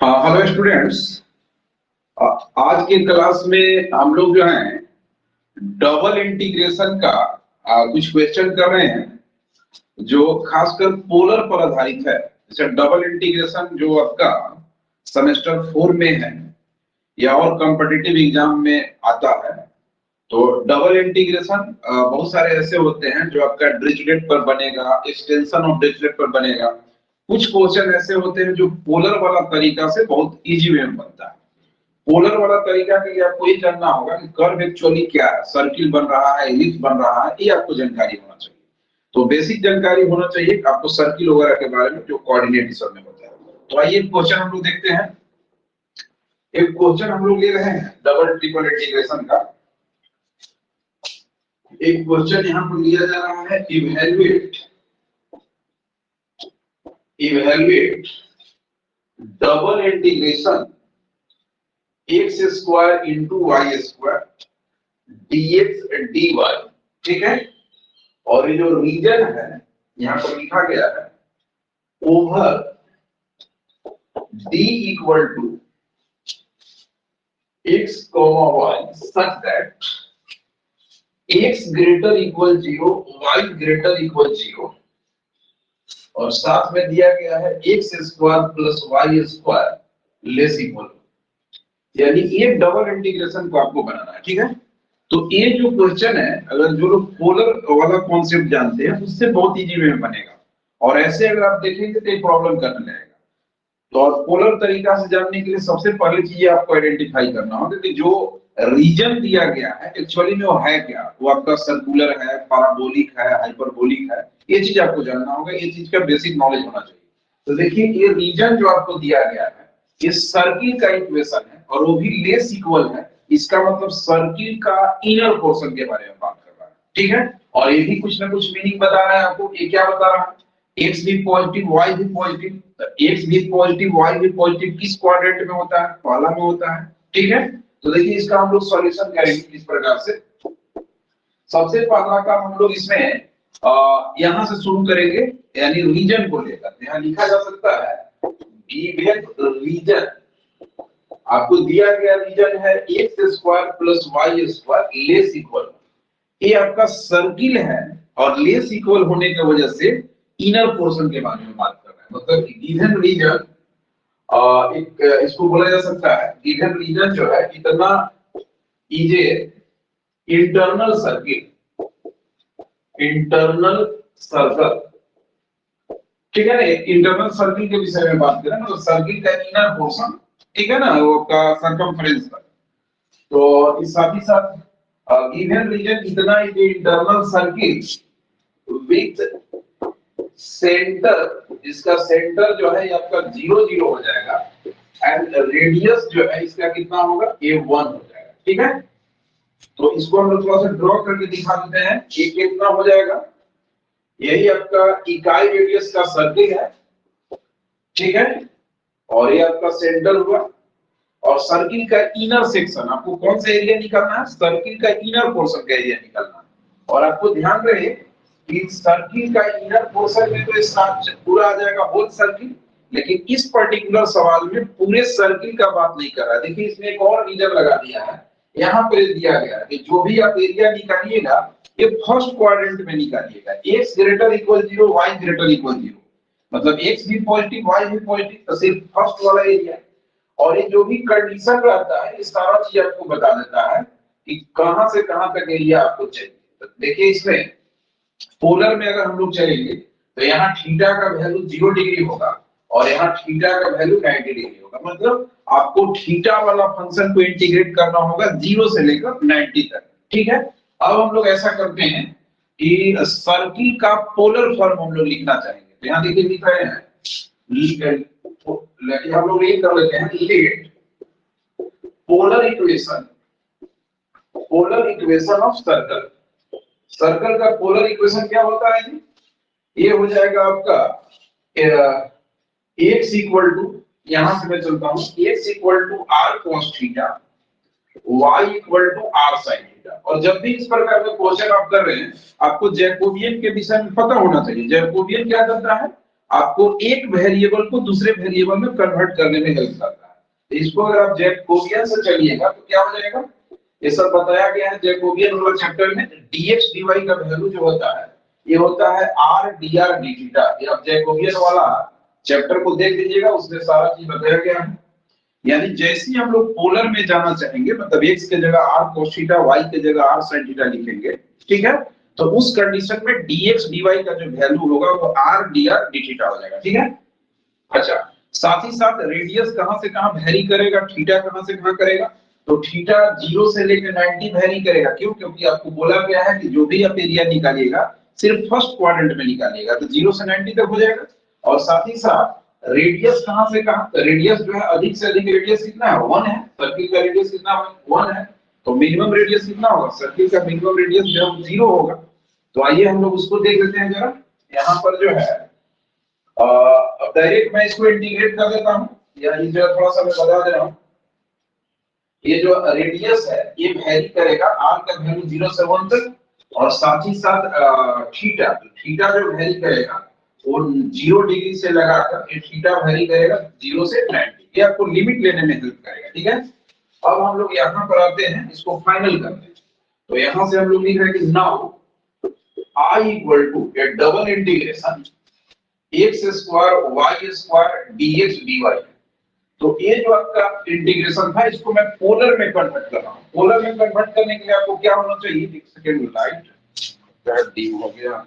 Hello students. आज के class में हम लोग जो है डबल इंटीग्रेशन का कुछ क्वेश्चन कर रहे हैं जो खासकर पोलर पर आधारित है। जैसे डबल इंटीग्रेशन जो आपका सेमेस्टर 4 में है या और कॉम्पिटिटिव एग्जाम में आता है। तो डबल इंटीग्रेशन बहुत सारे ऐसे होते हैं जो आपका डिरिचलेट पर बनेगा, एक्सटेंशन ऑफ डिरिचलेट पर बनेगा। कुछ क्वेश्चन ऐसे होते हैं जो पोलर वाला तरीका से बहुत इजी वे में बनता है। पोलर वाला तरीका के लिए आपको ये जानना होगा कि कर्व एक्चुअली क्या है, सर्किल बन रहा है, एलिप्स बन रहा है, ये आपको जानकारी होना चाहिए। तो बेसिक जानकारी होना चाहिए आपको सर्किल वगैरह के बारे में जो कोऑर्डिनेट सब में होता है। तो आइए क्वेश्चन हम लोग देखते हैं। एक क्वेश्चन हम लोग ले रहे हैं डबल ट्रिपल इंटीग्रेशन का। एक क्वेश्चन यहाँ पर लिया जा रहा है, evaluate double integration x square into y square dx dy। ठीक है। और ये जो रीजन है यहाँ पर लिखा गया है over d equal to x y such that x greater equal 0, y greater equal 0 और साथ में दिया गया है x square plus y square less equal. यानी ये डबल इंटीग्रेशन को आपको बनाना है। ठीक है। तो ये जो क्वेश्चन है, अगर जो लोग पोलर वाला कॉन्सेप्ट जानते हैं उससे बहुत इजी में बनेगा, और ऐसे अगर आप देखेंगे तो ये प्रॉब्लम करने लगेगा। तो और पोलर तरीका से जानने के लिए सबसे पहले चीज आपको आइडेंटिफाई करना होगा कि जो रीजन दिया गया है एक्चुअली में वो है क्या। वो आपका सर्कुलर है, पैराबोलिक है, हाइपरबोलिक है, ये चीज आपको जानना होगा। ये चीज का बेसिक नॉलेज होना चाहिए। तो देखिए ये रीजन जो आपको दिया गया है ये सर्किल का इक्वेशन है और वो भी लेस इक्वल है। इसका मतलब सर्किल का इनर पोर्शन के बारे में बात कर रहा है। ठीक है। और ये भी कुछ ना कुछ मीनिंग बता रहा है आपको। ये क्या बता रहा है, x भी पॉजिटिव y भी पॉजिटिव। x भी पॉजिटिव y भी पॉजिटिव किस क्वाड्रेंट में होता है, पहला में होता है। ठीक है। तो देखिए इसका हम लोग सॉल्यूशन करेंगे इस प्रकार से। सबसे पहला काम हम लोग इसमें यहां से शुरू करेंगे, यानी रीजन को लेकर। यहां लिखा जा सकता है गिवन रीजन, आपको दिया गया रीजन है x square plus y square less equal. ये आपका सर्किल है और लेस इक्वल होने की वजह से इनर पोर्शन के बारे में बात कर रहे हैं। मतलब गिवन रीजन एक इसको बोला जा सकता है, गिवन रीजन जो है इतना इजे इंटरनल सर्कल। ठीक है ना। इंटरनल सर्किल के विषय में बात करें तो सर्किल का इनर पोर्शन, ठीक है ना, वो का सरकमफ्रेंस का। तो इस साथ ही साथ गिवन रीजन इतना ही इंटरनल सर्किल विथ सेंटर, जिसका सेंटर जो है आपका 0 0 हो जाएगा एंड रेडियस जो है इसका कितना होगा, a1 हो जाएगा। ठीक है। तो इसको हम लोग थोड़ा सा ड्रॉ करके दिखा देते हैं। ये कितना हो जाएगा, यही आपका इकाई रेडियस का सर्किल है। ठीक है। और ये आपका सेंटर हुआ और सर्किल का इनर सेक्शन, आपको कौन सा एरिया निकालना है, सर्किल का इनर पोर्शन का एरिया निकालना है। और आपको ध्यान रहे कि सर्किल का इनर पोर्शन में तो इस साथ पूरा आ जाएगा होल सर्किल, लेकिन इस पर्टिकुलर सवाल में पूरे सर्किल का बात नहीं कर रहा है। देखिए इसमें एक और रीजन लगा दिया है, यहाँ पे दिया गया है कि जो भी आप एरिया निकालिएगा ये फर्स्ट क्वाड्रेंट में निकालिएगा। x greater equal 0, y greater equal 0, मतलब x भी पॉजिटिव y भी पॉजिटिव, तो सिर्फ फर्स्ट वाला एरिया। और ये जो भी कंडीशन रहता है ये सारा चीज आपको बता देता है कि कहां से कहां तक एरिया आपको चाहिए। तो देखिए इसमें पोलर में अगर हम लोग चलेंगे तो यहाँ थीटा का वैल्यू 0 डिग्री होगा और यहाँ थीटा का वैल्यू 90 डिग्री होगा। मतलब आपको थीटा वाला फंक्शन को इंटीग्रेट करना होगा 0 से लेकर 90 तक। ठीक है। अब हम लोग ऐसा करते हैं कि सर्किल का पोलर फॉर्म हम लोग लिखना चाहेंगे। तो यहाँ देखिए लिख रहे हैं, लेकिन हम लोग ये कर लेते हैं, let polar equation of circle. Circle का पोलर इक्वेशन क्या होता है जी, ये हो जाएगा आपका x इक्वल टू, यहां से मैं चलता हूं, x equal to r cos theta, y equal to r sin theta. और जब भी इस प्रकार का क्वेश्चन आप कर रहे हैं आपको जैकोबियन के विषय में पता होना चाहिए। जैकोबियन क्या करता है, आपको एक वेरिएबल को दूसरे वेरिएबल में कन्वर्ट करने में हेल्प करता है। इसको अगर आप जैकोबियन से चलिएगा तो क्या हो जाएगा, ये सब बताया गया है जैकोबियन वाला चैप्टर में। dx dy का वैल्यू जो होता है ये होता है r dr d थीटा। ये आप जैकोबियन वाला चैप्टर को देख लीजिएगा, उसमें सारा चीज बताया गया है। यानी जैसे ही हम लोग पोलर में जाना चाहेंगे, मतलब x के जगह r cos थीटा, y के जगह r sin थीटा लिखेंगे, ठीक है, तो उस कंडीशन में dx dy का जो वैल्यू होगा वो r dr d थीटा हो जाएगा, ठीक है। अच्छा, साथ ही साथ रेडियस कहां से कहां वेरी करेगा, थीटा कहां से कहां करेगा, तो थीटा 0 से लेकर 90 वेरी करेगा। क्यों? क्योंकि आपको बोला गया है कि जो भी आप एरिया निकालिएगा सिर्फ फर्स्ट क्वाड्रेंट में निकालिएगा, तो 0 से 90 तक हो जाएगा। और साथ ही साथ रेडियस कहां से कहां, तो रेडियस जो है अधिक से अधिक रेडियस कितना है, 1 है। सर्किल का रेडियस कितना है, 1 है। तो मिनिमम रेडियस कितना होगा, सर्किल का मिनिमम रेडियस जो है 0 होगा। तो आइए हम लोग उसको देख लेते हैं जरा। यहाँ पर जो है अब डायरेक्ट मैं इसको इंटीग्रेट कर देता हूं, या ये जो थोड़ा सा मैं बता दे रहा हूं। ये जो रेडियस है ये वेरी करेगा, r का वैल्यू 0 से 1 तक, और साथ ही साथ थीटा, थीटा जो वेरी करेगा वो 0 डिग्री से लगाकर ये थीटा वेरी करेगा 0 से 90। ये आपको लिमिट लेने में हेल्प करेगा, ठीक है। अब हम लोग यहाँ पर आते हैं, इसको फाइनल करते हैं। तो यहाँ से हम लोग लिख रहे हैं कि now I equal to a double integration x square y square dx dy। तो ये जो आपका इंटीग्रेशन था इसको मैं पोलर में कन्वर्ट कर रहा हूं। पोलर में कन्वर्ट करने के लिए आपको क्या होना चाहिए, एक सेकंड, लाइट डीम हो गया।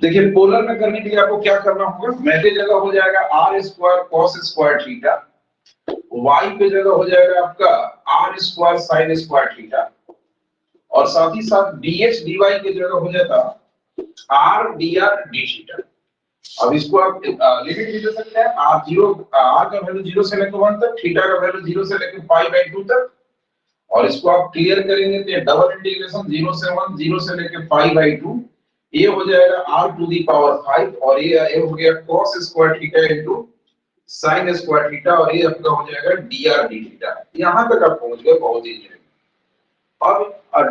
देखिए पोलर में करने के लिए आपको क्या करना होगा, मैं के जगह हो जाएगा r square cos square theta, y पे जगह हो जाएगा आपका r square sin square theta, और साथ ही साथ dx dy की जगह हो जाता r dr d थीटा। अब इसको आप लिमिट भी दे सकते हैं, r का वैल्यू 0 से लेकर 1 तक, थीटा का वैल्यू 0 से लेकर पाई बाय 2 तक। और इसको आप क्लियर करेंगे तो ये डबल इंटीग्रेशन 0 से 1, 0 से लेकर पाई बाय 2, ये हो जाएगा r टू द पावर 5, और ये हो गया cos square theta into sin square theta, और ये आपका हो जाएगा dr d थीटा। यहां तक आप पहुंच गए, बहुत इजी है। अब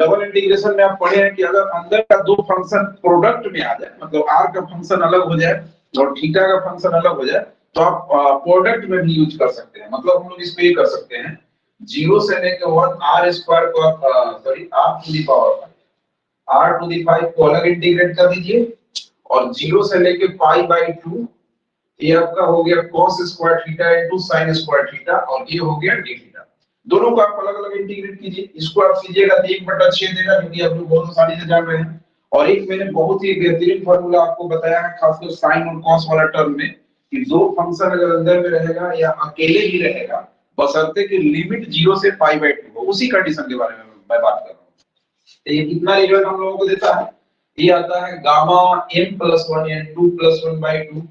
डबल इंटीग्रेशन में आप पढ़े हैं कि अगर अंदर का दो फंक्शन प्रोडक्ट में आ जाए, मतलब r का फंक्शन अलग हो जाए और थीटा का फंक्शन अलग हो जाए, तो आप प्रोडक्ट में भी यूज कर सकते हैं। मतलब हम लोग इसको ये कर सकते हैं, 0 से लेकर 1 r स्क्वायर को आप sorry r to the power 5, r to the 5 को अलग इंटीग्रेट कर दीजिए, और 0 से लेकर पाई बाय 2, ये आपका हो गया cos square theta into sin square theta, और ये हो गया d थीटा। दोनों को आप अलग अलग इंटीग्रेट कीजिए। इसको आप कीजिएगा तो 1/6 देगा, क्योंकि आप लोग बहुत आसानी से जान रहे हैं। और एक मैंने बहुत ही बेहतरीन फार्मूला आपको बताया है, खासकर साइन और कॉस वाला टर्म में, कि दो फंक्शन अगर अंदर में रहेगा या अकेले ही रहेगा, बशर्ते कि लिमिट 0 से पाई बाय 2 हो, उसी कंडीशन के बारे में मैं बात कर रहा हूं। तो ये कितना रिजल्ट हम लोगों को देता है, ये आता है गामा m + 1 n 2 + 1/2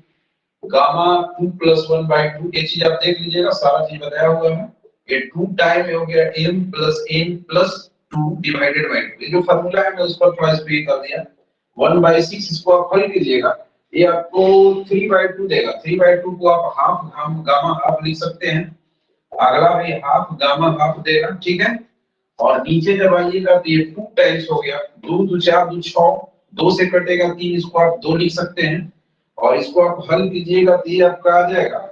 गामा 2 + 1/2। ये चीज आप देख लीजिएगा, सारा चीज बताया हुआ है। ये 2 टाइम हो गया m + n + 2 डिवाइडेड बाय 2। ये जो फार्मूला है मैं उस पर थोड़ा स्प्रे कर दिया। 1/6 इसको आप हल कीजिएगा, ये आपको 3/2 देगा। 3/2 को आप हाफ हम गामा हाफ लिख सकते हैं, अगला भी हाफ गामा हाफ देगा, ठीक है। और नीचे जब आइएगा तो ये 2 टाइम्स हो गया, 2 2 4 2 6, 2 से कटेगा 3, इसको आप 2 लिख सकते हैं। और इसको आप हल कीजिएगा तो ये आपका आ जाएगा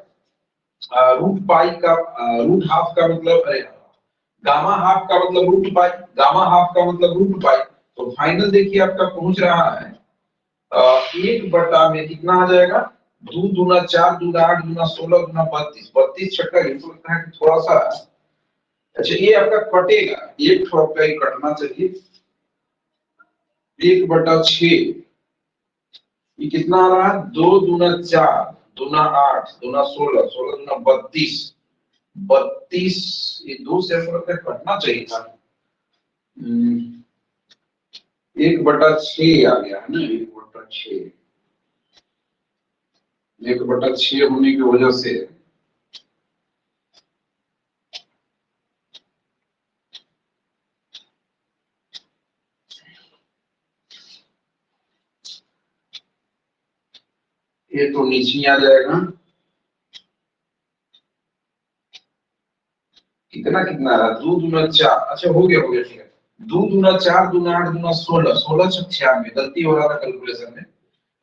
रूट पाई का रूट हाफ का मतलब, अरे गामा हाफ का मतलब रूट पाई, गामा हाफ का मतलब रूट पाई। तो फाइनल देखिए आपका पहुंच रहा है 1 में कितना आ जाएगा, 2 दूना 4 दूना 8 दूना 16 दूना 32, 32 छक्का, इसको लगता है कि थोड़ा सा, अच्छा ये आपका कटेगा, एक थोड़ा का ही कटना चाहिए। 1/6 ये कितना आ रहा है, 2 दूना 4 दूना 8 दूना 16 16 दूना 32, 32 ये 2 से फर्क कटना चाहिए था। 1/6 आ गया है ना, 1/6, 1/6 होने की वजह से ये तो नीचे आ जाएगा। कितना कितना रहा, 2 दूना 4, अच्छा हो गया ठीक है। 2 दूना 4 दूना 8 दूना 16, 16 छक 96, गलती हो रहा था कैलकुलेशन में।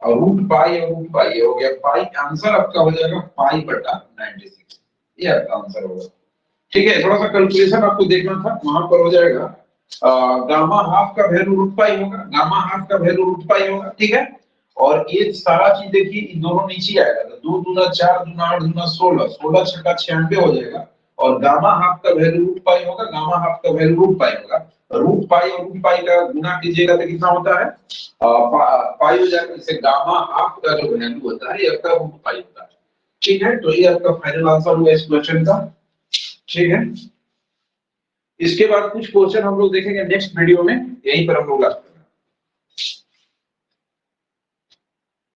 और रूट पाई और रूट पाई हो गया, पाई आंसर आपका हो जाएगा पाई बटा 96, ये आपका आंसर होगा। ठीक है, थोड़ा सा कैलकुलेशन आपको देखना था, वहां पर हो जाएगा गामा हाफ का वैल्यू रूट पाई होगा, गामा हाफ का वैल्यू रूट पाई होगा, ठीक है। और ये सारा चीज देखिए, इन दोनों नीचे आएगा, तो 2 दूना 4 दूना 8 दूना 16, 16 छक्का 96 हो जाएगा। और गामा हाफ का वैल्यू रूट पाई होगा, गामा हाफ का वैल्यू रूट पाई होगा। रूट पाई और रूट पाई का गुना कीजिएगा तो कितना होता है, पाई हो जाएगा। इसे गामा हाफ का जो वैल्यू होता है ये आपका रूट पाई होता है। ठीक है, तो ये आपका फाइनल आंसर हुआ इस क्वेश्चन का। ठीक है, इसके बाद कुछ क्वेश्चन हम लोग देखेंगे नेक्स्ट वीडियो में, यहीं पर हम लोग